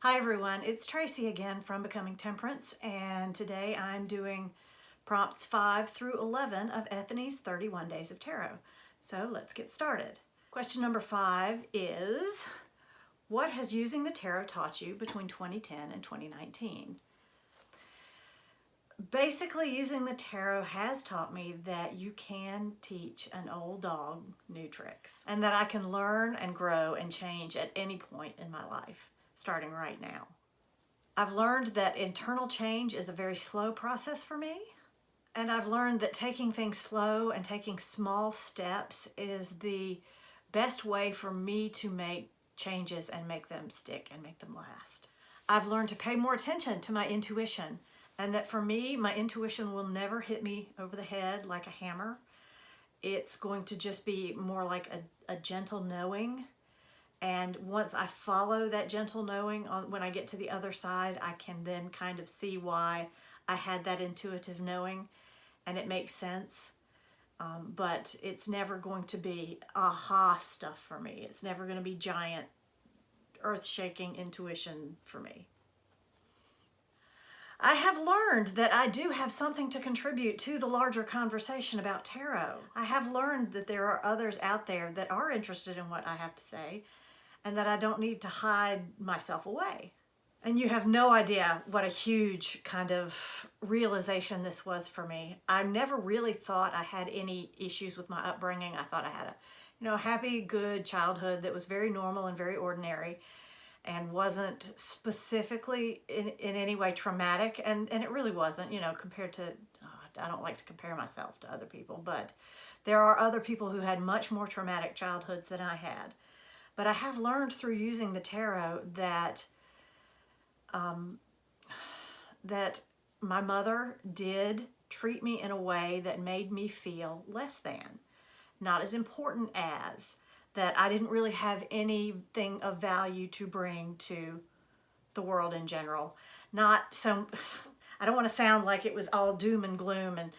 Hi everyone, it's Tracy again from Becoming Temperance, and today I'm doing prompts 5 through 11 of Ethany's 31 Days of Tarot. So let's get started. Question number 5 is, what has using the tarot taught you between 2010 and 2019? Basically, using the tarot has taught me that you can teach an old dog new tricks, and that I can learn and grow and change at any point in my life, starting right now. I've learned that internal change is a very slow process for me, and I've learned that taking things slow and taking small steps is the best way for me to make changes and make them stick and make them last. I've learned to pay more attention to my intuition, and that for me, my intuition will never hit me over the head like a hammer. It's going to just be more like a gentle knowing. And once I follow that gentle knowing, when I get to the other side, I can then kind of see why I had that intuitive knowing, and it makes sense. But it's never going to be aha stuff for me. It's never going to be giant, earth-shaking intuition for me. I have learned that I do have something to contribute to the larger conversation about tarot. I have learned that there are others out there that are interested in what I have to say, and that I don't need to hide myself away. And you have no idea what a huge kind of realization this was for me. I never really thought I had any issues with my upbringing. I thought I had a happy, good childhood that was very normal and very ordinary, and wasn't specifically in any way traumatic, and it really wasn't, compared to, I don't like to compare myself to other people, but there are other people who had much more traumatic childhoods than I had. But I have learned through using the tarot that that my mother did treat me in a way that made me feel less than, not as important as, that I didn't really have anything of value to bring to the world in general. Not so, I don't want to sound like it was all doom and gloom and,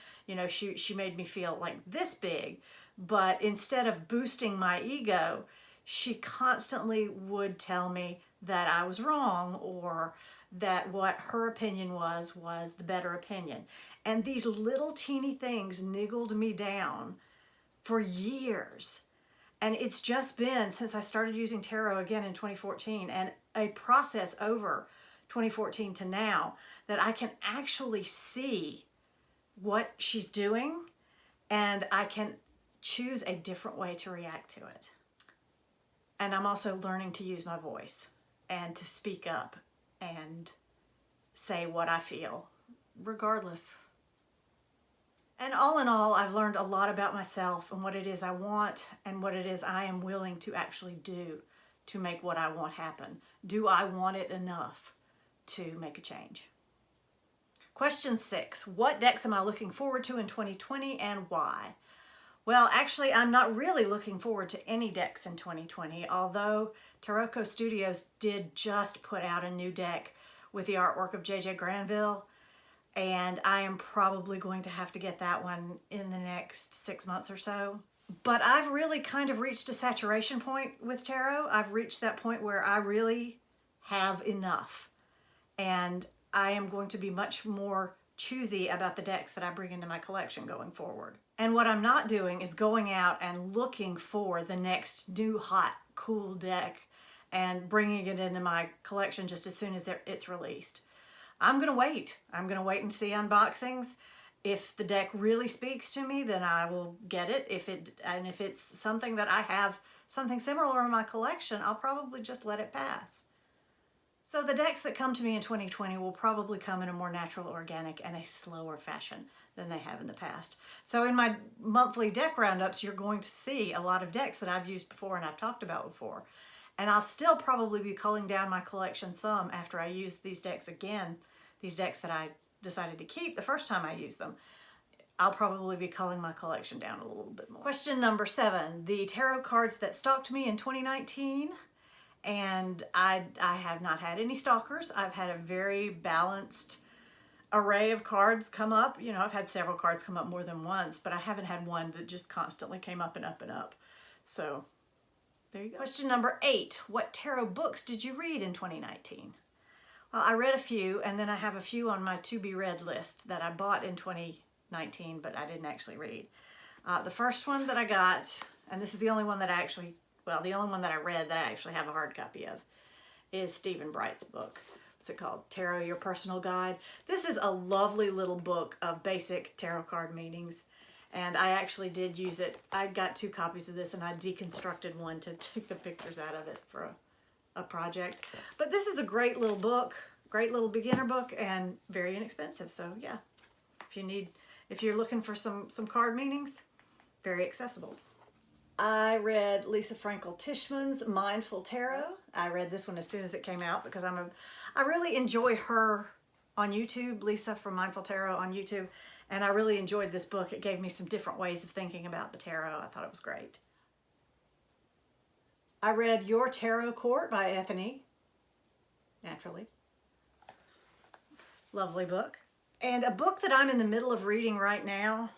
she made me feel like this big, but instead of boosting my ego, she constantly would tell me that I was wrong, or that what her opinion was the better opinion. And these little teeny things niggled me down for years. And it's just been since I started using tarot again in 2014, and a process over 2014 to now, that I can actually see what she's doing, and I can choose a different way to react to it. And I'm also learning to use my voice and to speak up and say what I feel, regardless. And all in all, I've learned a lot about myself and what it is I want and what it is I am willing to actually do to make what I want happen. Do I want it enough to make a change? Question 6, what decks am I looking forward to in 2020 and why? Well, actually, I'm not really looking forward to any decks in 2020, although Tarotco Studios did just put out a new deck with the artwork of JJ Granville, and I am probably going to have to get that one in the next 6 months or so. But I've really kind of reached a saturation point with tarot. I've reached that point where I really have enough, and I am going to be much more choosy about the decks that I bring into my collection going forward. And what I'm not doing is going out and looking for the next new hot, cool deck and bringing it into my collection just as soon as it's released. I'm gonna wait. I'm gonna wait and see unboxings. If the deck really speaks to me, then I will get it. If it's something that I have something similar in my collection, I'll probably just let it pass. So the decks that come to me in 2020 will probably come in a more natural, organic, and a slower fashion than they have in the past. So in my monthly deck roundups, you're going to see a lot of decks that I've used before and I've talked about before. And I'll still probably be culling down my collection some after I use these decks again, these decks that I decided to keep the first time I used them. I'll probably be culling my collection down a little bit more. Question number 7, the tarot cards that stalked me in 2019. And I have not had any stalkers. I've had a very balanced array of cards come up. I've had several cards come up more than once, but I haven't had one that just constantly came up and up and up. So there you go. Question number 8, what tarot books did you read in 2019? Well, I read a few, and then I have a few on my to-be-read list that I bought in 2019, but I didn't actually read. The first one that I got, and this is the only one that I actually, well, the only one that I read that I actually have a hard copy of, is Stephen Bright's book. What's it called? Tarot, Your Personal Guide. This is a lovely little book of basic tarot card meanings, and I actually did use it. I got 2 copies of this, and I deconstructed one to take the pictures out of it for a project. But this is a great little book, great little beginner book, and very inexpensive. So yeah, if you're looking for some card meanings, very accessible. I read Lisa Frankel Tishman's Mindful Tarot. I read this one as soon as it came out because I really enjoy her on YouTube, Lisa from Mindful Tarot on YouTube, and I really enjoyed this book. It gave me some different ways of thinking about the tarot. I thought it was great. I read Your Tarot Court by Ethany, naturally. Lovely book. And a book that I'm in the middle of reading right now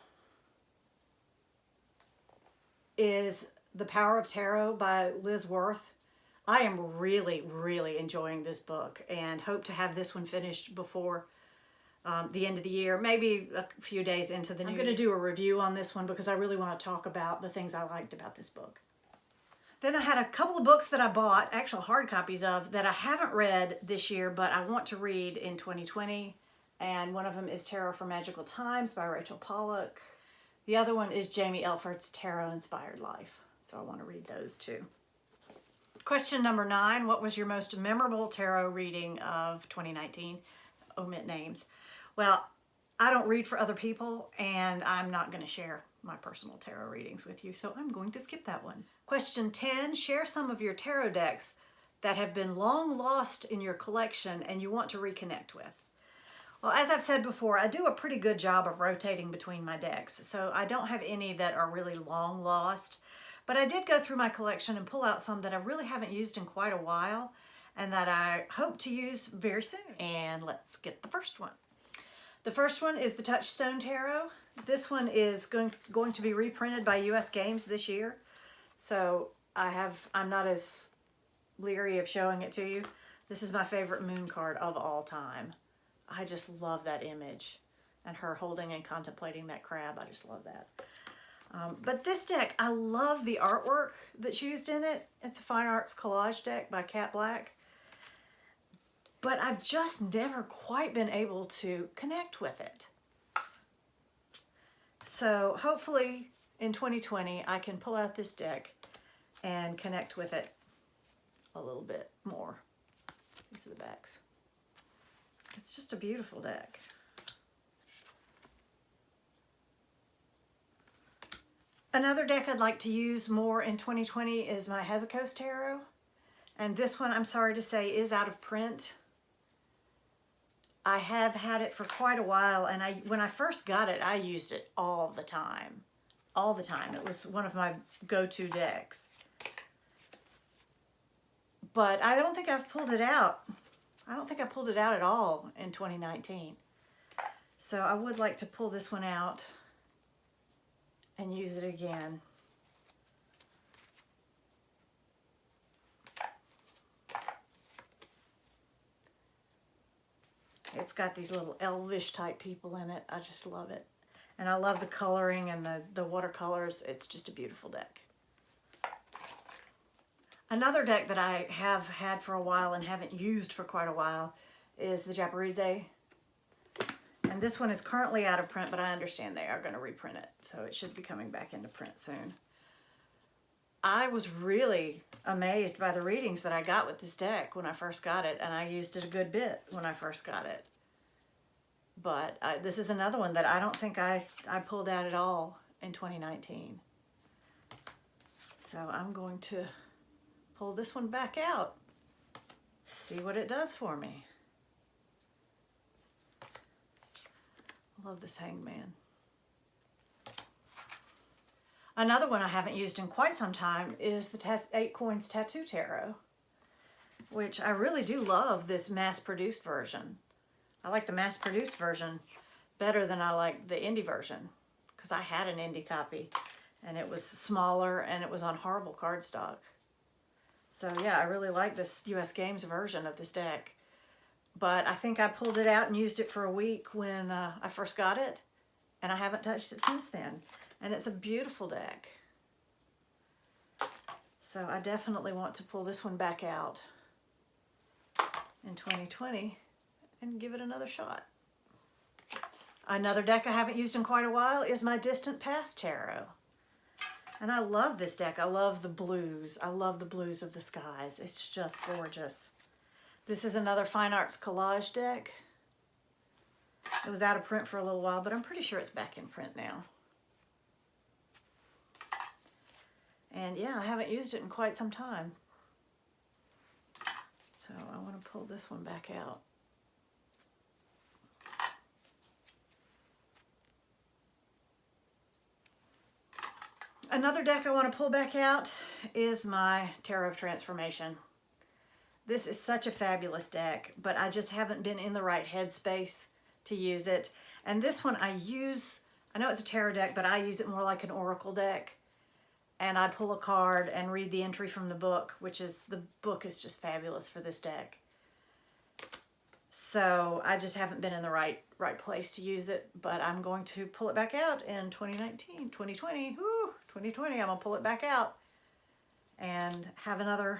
is The Power of Tarot by Liz Worth. I am really, really enjoying this book and hope to have this one finished before the end of the year, maybe a few days into the new year. I'm going to do a review on this one because I really want to talk about the things I liked about this book. Then I had a couple of books that I bought, actual hard copies of, that I haven't read this year, but I want to read in 2020. And one of them is Tarot for Magical Times by Rachel Pollack. The other one is Jamie Elford's Tarot Inspired Life. So I want to read those too. Question number 9, what was your most memorable tarot reading of 2019? Omit names. Well, I don't read for other people, and I'm not going to share my personal tarot readings with you, so I'm going to skip that one. Question 10, share some of your tarot decks that have been long lost in your collection and you want to reconnect with. Well, as I've said before, I do a pretty good job of rotating between my decks, so I don't have any that are really long lost, but I did go through my collection and pull out some that I really haven't used in quite a while and that I hope to use very soon. And let's get the first one. The first one is the Touchstone Tarot. This one is going to be reprinted by US Games this year, so I'm not as leery of showing it to you. This is my favorite moon card of all time. I just love that image and her holding and contemplating that crab. I just love that. But this deck, I love the artwork that's used in it. It's a fine arts collage deck by Cat Black. But I've just never quite been able to connect with it. So hopefully in 2020, I can pull out this deck and connect with it a little bit more. These are the backs. It's just a beautiful deck. Another deck I'd like to use more in 2020 is my Hesychos Tarot. And this one, I'm sorry to say, is out of print. I have had it for quite a while, and when I first got it, I used it all the time. All the time. It was one of my go-to decks. But I don't think I've pulled it out. I don't think I pulled it out at all in 2019. So I would like to pull this one out and use it again. It's got these little elvish type people in it. I just love it. And I love the coloring and the watercolors. It's just a beautiful deck. Another deck that I have had for a while and haven't used for quite a while is the Japarize. And this one is currently out of print, but I understand they are going to reprint it. So it should be coming back into print soon. I was really amazed by the readings that I got with this deck when I first got it, and I used it a good bit when I first got it. But this is another one that I don't think I pulled out at all in 2019. So I'm going to pull this one back out, see what it does for me. I love this Hangman. Another one I haven't used in quite some time is the 8 Coins Tattoo Tarot, which I really do love this mass-produced version. I like the mass-produced version better than I like the indie version, because I had an indie copy and it was smaller and it was on horrible cardstock. So yeah, I really like this US Games version of this deck. but I think I pulled it out and used it for a week when I first got it, and I haven't touched it since then. And it's a beautiful deck. So I definitely want to pull this one back out in 2020 and give it another shot. Another deck I haven't used in quite a while is my Distant Past Tarot. And I love this deck. I love the blues. I love the blues of the skies. It's just gorgeous. This is another Fine Arts Collage deck. It was out of print for a little while, but I'm pretty sure it's back in print now. And yeah, I haven't used it in quite some time. So I want to pull this one back out. Another deck I want to pull back out is my Tarot of Transformation. This is such a fabulous deck, but I just haven't been in the right headspace to use it. And this one I know it's a tarot deck, but I use it more like an oracle deck. And I pull a card and read the entry from the book, the book is just fabulous for this deck. So I just haven't been in the right place to use it, but I'm going to pull it back out in 2019, 2020. Woo, 2020, I'm gonna pull it back out and have another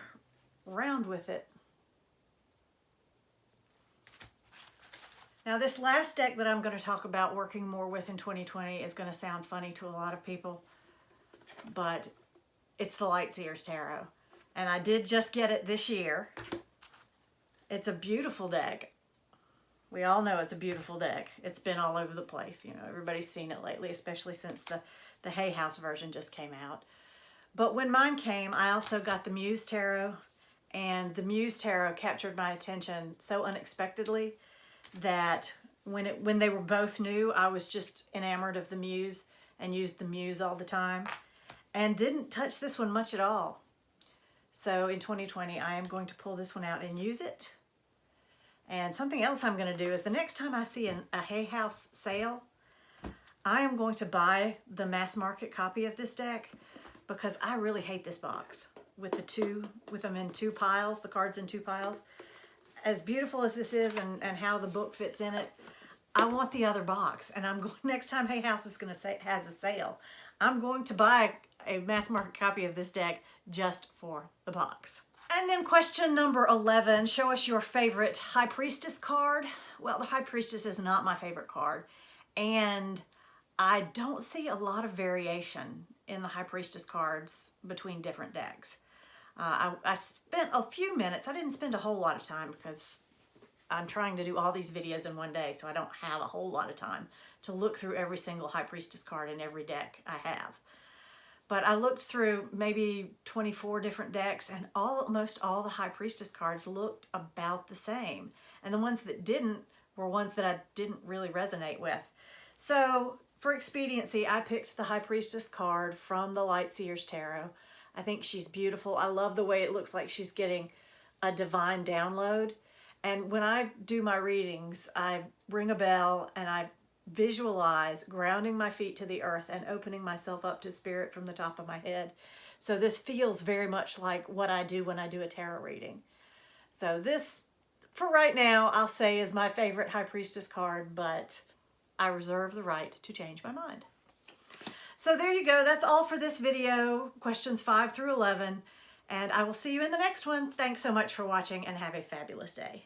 round with it. Now this last deck that I'm going to talk about working more with in 2020 is going to sound funny to a lot of people, but it's the Lightseers Tarot. And I did just get it this year. It's a beautiful deck. We all know it's a beautiful deck. It's been all over the place. You know, everybody's seen it lately, especially since the Hay House version just came out. But when mine came, I also got the Muse Tarot, and the Muse Tarot captured my attention so unexpectedly that when they were both new, I was just enamored of the Muse and used the Muse all the time and didn't touch this one much at all. So in 2020, I am going to pull this one out and use it. And something else I'm going to do is the next time I see a Hay House sale, I am going to buy the mass market copy of this deck because I really hate this box with them in two piles, the cards in two piles. As beautiful as this is and how the book fits in it, I want the other box. And I'm going, next time Hay House is going to has a sale, I'm going to buy a mass market copy of this deck just for the box. And then question number 11, show us your favorite High Priestess card. Well, the High Priestess is not my favorite card, and I don't see a lot of variation in the High Priestess cards between different decks. I spent a few minutes, I didn't spend a whole lot of time because I'm trying to do all these videos in one day, so I don't have a whole lot of time to look through every single High Priestess card in every deck I have. But I looked through maybe 24 different decks, and almost all the High Priestess cards looked about the same. And the ones that didn't were ones that I didn't really resonate with. So for expediency, I picked the High Priestess card from the Lightseers Tarot. I think she's beautiful. I love the way it looks like she's getting a divine download. And when I do my readings, I ring a bell and I visualize grounding my feet to the earth and opening myself up to spirit from the top of my head. So this feels very much like what I do when I do a tarot reading. So this, for right now, I'll say is my favorite High Priestess card, but I reserve the right to change my mind. So there you go. That's all for this video, questions 5 through 11, and I will see you in the next one. Thanks so much for watching and have a fabulous day.